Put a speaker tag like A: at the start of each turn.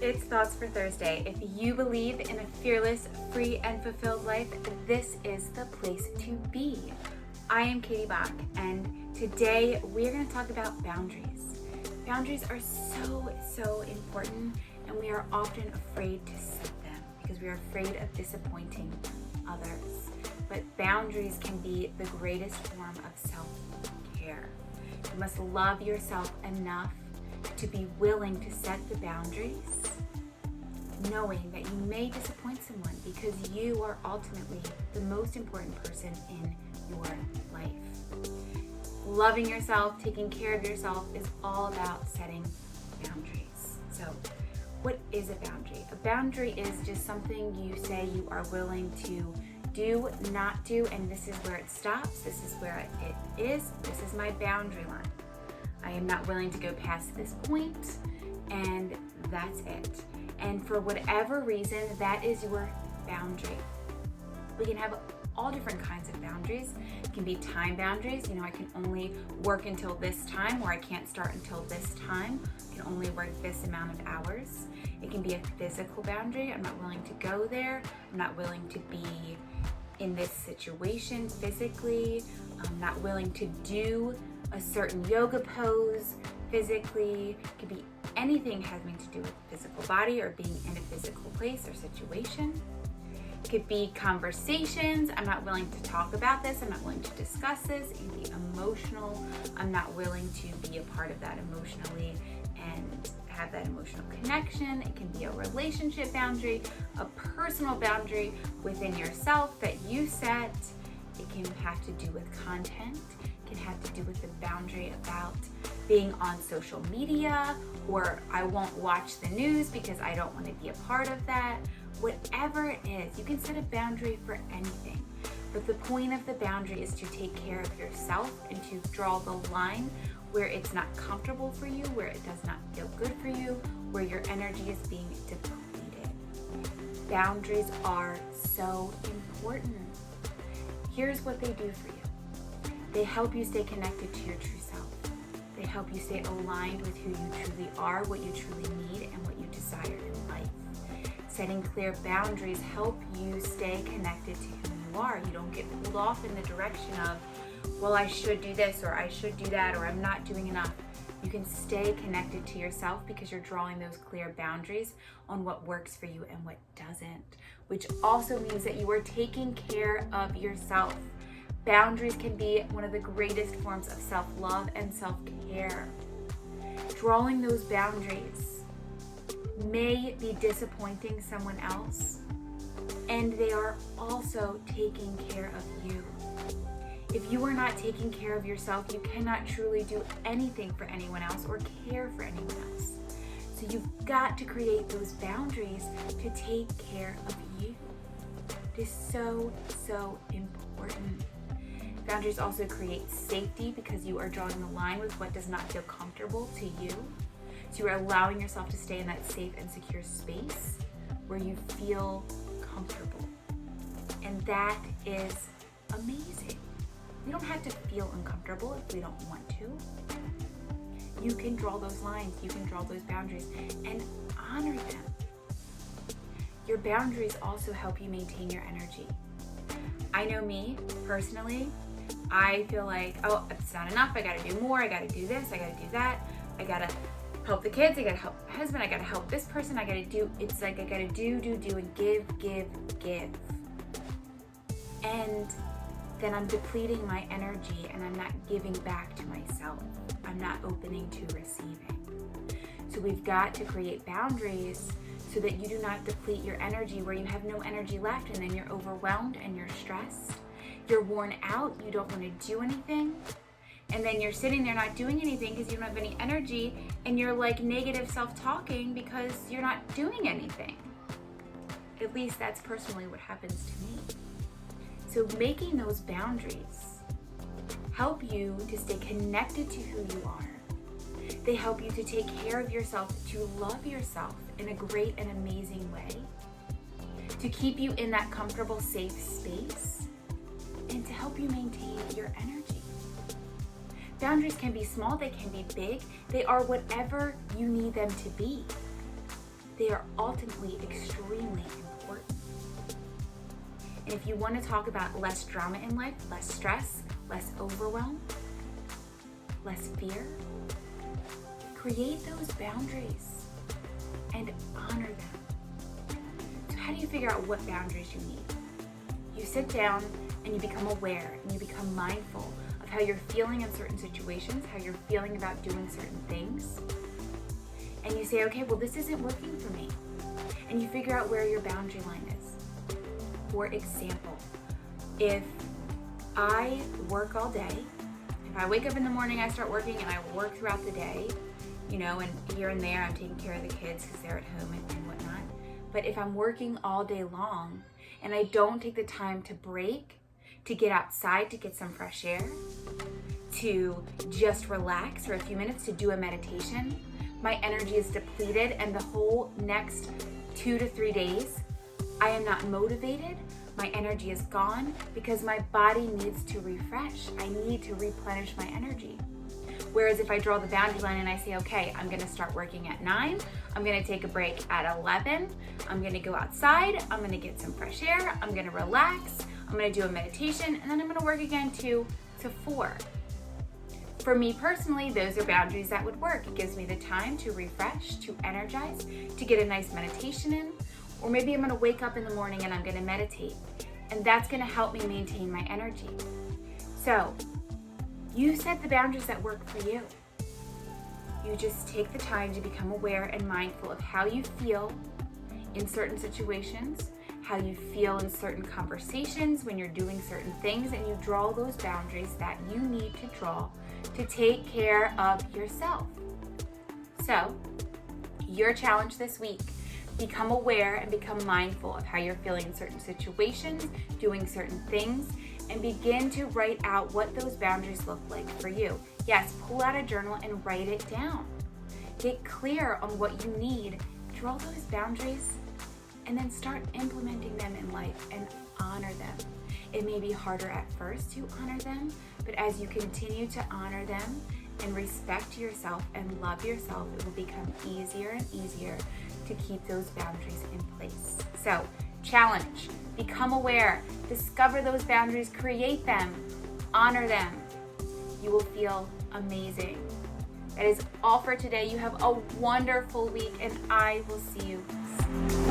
A: It's Thoughts for Thursday. If you believe in a fearless, free, and fulfilled life, this is the place to be. I am Katie Bach, and today we're going to talk about boundaries. Boundaries are so important, and we are often afraid to set them because we are afraid of disappointing others. But boundaries can be the greatest form of self-care. You must love yourself enough to be willing to set the boundaries, knowing that you may disappoint someone because you are ultimately the most important person in your life. Loving yourself, taking care of yourself is all about setting boundaries. So, what is a boundary? A boundary is just something you say you are willing to do, not do, and this is where it stops, this is where it is, this is my boundary line. I am not willing to go past this point, and that's it. And for whatever reason, that is your boundary. We can have all different kinds of boundaries. It can be time boundaries. I can only work until this time, or I can't start until this time. I can only work this amount of hours. It can be a physical boundary. I'm not willing to go there. I'm not willing to be in this situation physically. I'm not willing to do a certain yoga pose physically. It could be anything having to do with the physical body or being in a physical place or situation. It could be conversations. I'm not willing to talk about this. I'm not willing to discuss this. It can be emotional. I'm not willing to be a part of that emotionally and have that emotional connection. It can be a relationship boundary, a personal boundary within yourself that you set. It can have to do with content. It can have to do with the boundary about being on social media, or I won't watch the news because I don't want to be a part of that. Whatever it is, you can set a boundary for anything. But the point of the boundary is to take care of yourself and to draw the line where it's not comfortable for you, where it does not feel good for you, where your energy is being depleted. Boundaries are so important. Here's what they do for you. They help you stay connected to your true self. They help you stay aligned with who you truly are, what you truly need, and what you desire in life. Setting clear boundaries help you stay connected to who you are. You don't get pulled off in the direction of, well, I should do this, or I should do that, or I'm not doing enough. You can stay connected to yourself because you're drawing those clear boundaries on what works for you and what doesn't, which also means that you are taking care of yourself. Boundaries can be one of the greatest forms of self-love and self-care. Drawing those boundaries may be disappointing someone else, and they are also taking care of you. If you are not taking care of yourself, you cannot truly do anything for anyone else or care for anyone else. So you've got to create those boundaries to take care of you. It is so important. Boundaries also create safety because you are drawing the line with what does not feel comfortable to you. So you're allowing yourself to stay in that safe and secure space where you feel comfortable. And that is amazing. We don't have to feel uncomfortable if we don't want to. You can draw those lines, you can draw those boundaries and honor them. Your boundaries also help you maintain your energy. I know me personally, I feel like, oh, it's not enough, I gotta do more, I gotta do this, I gotta do that, I gotta help the kids, I gotta help my husband, I gotta help this person, I gotta do, it's like I gotta do, and give. And then I'm depleting my energy and I'm not giving back to myself. I'm not opening to receiving. So we've got to create boundaries so that you do not deplete your energy where you have no energy left, and then you're overwhelmed and you're stressed. You're worn out, you don't want to do anything. And then you're sitting there not doing anything because you don't have any energy, and you're like negative self-talking because you're not doing anything. At least that's personally what happens to me. So making those boundaries help you to stay connected to who you are. They help you to take care of yourself, to love yourself in a great and amazing way, to keep you in that comfortable, safe space, and to help you maintain your energy. Boundaries can be small, they can be big, they are whatever you need them to be. they are ultimately extremely important. And if you want to talk about less drama in life, less stress, less overwhelm, less fear, create those boundaries and honor them. So how do you figure out what boundaries you need? You sit down and you become aware and you become mindful of how you're feeling in certain situations, how you're feeling about doing certain things. And you say, okay, well, this isn't working for me. And you figure out where your boundary line is. For example, if I work all day, if I wake up in the morning, I start working and I work throughout the day, and here and there I'm taking care of the kids because they're at home and whatnot. But if I'm working all day long and I don't take the time to break, to get outside, to get some fresh air, to just relax for a few minutes, to do a meditation, my energy is depleted, and the whole next 2 to 3 days, I am not motivated. My energy is gone because my body needs to refresh. I need to replenish my energy. Whereas if I draw the boundary line and I say, okay, I'm gonna start working at 9, I'm gonna take a break at 11, I'm gonna go outside, I'm gonna get some fresh air, I'm gonna relax, I'm gonna do a meditation, and then I'm gonna work again 2 to 4. For me personally, those are boundaries that would work. It gives me the time to refresh, to energize, to get a nice meditation in, or maybe I'm gonna wake up in the morning and I'm gonna meditate, and that's gonna help me maintain my energy. So, you set the boundaries that work for you. You just take the time to become aware and mindful of how you feel in certain situations, how you feel in certain conversations when you're doing certain things, and you draw those boundaries that you need to draw to take care of yourself. So, your challenge this week, become aware and become mindful of how you're feeling in certain situations, doing certain things, and begin to write out what those boundaries look like for you. Yes, pull out a journal and write it down. Get clear on what you need, draw those boundaries, and then start implementing them in life and honor them. It may be harder at first to honor them, but as you continue to honor them and respect yourself and love yourself, it will become easier and easier to keep those boundaries in place. So, challenge, become aware, discover those boundaries, create them, honor them. You will feel amazing. That is all for today. You have a wonderful week, and I will see you soon.